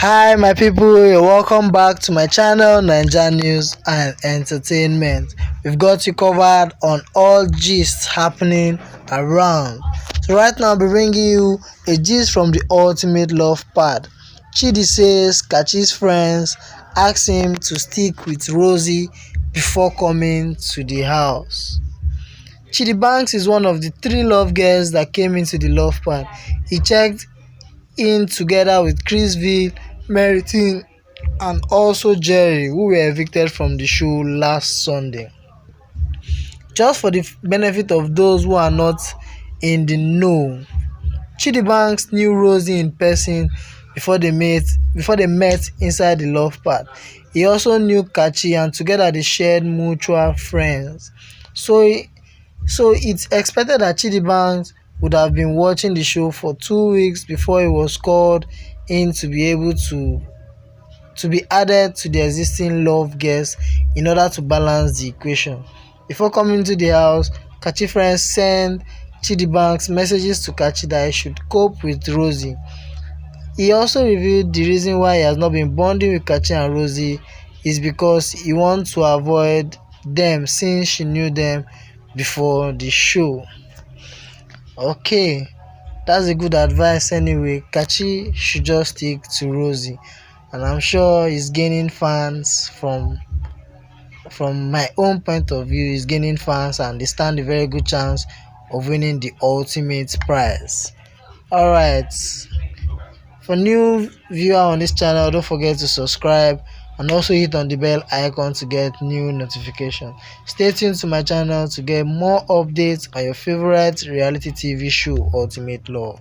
Hi my people, you're welcome back to my channel Naija News and Entertainment. We've got you covered on all gists happening around. So right now I'll be bringing you a gist from the ultimate love pad. Chiddy says Kachi's friends asked him to stick with Rosie before coming to the house. Chiddy Banks is one of the three love girls that came into the love pad. He checked in together with Chris Ville, Merriton and also Jerry, who were evicted from the show last Sunday. Just for the benefit of those who are not in the know, Chiddy Banks knew Rosie in person before they met inside the love pad. He also knew Kachi and together they shared mutual friends. So so it's expected that Chiddy Banks would have been watching the show for 2 weeks before he was called in to be able to be added to the existing love guests in order to balance the equation. Before coming to the house, Kachi friends sent Chiddy Banks messages to Kachi that he should cope with Rosie. He also revealed the reason why he has not been bonding with Kachi and Rosie is because he wants to avoid them since she knew them before the show. Okay, that's a good advice anyway. Kachi should just stick to Rosie, and I'm sure he's gaining fans from my own point of view. He's gaining fans, and they stand a very good chance of winning the ultimate prize. All right. For new viewer on this channel, don't forget to subscribe and also hit on the bell icon to get new notification. Stay tuned to my channel to get more updates on your favorite reality TV show Ultimate Love.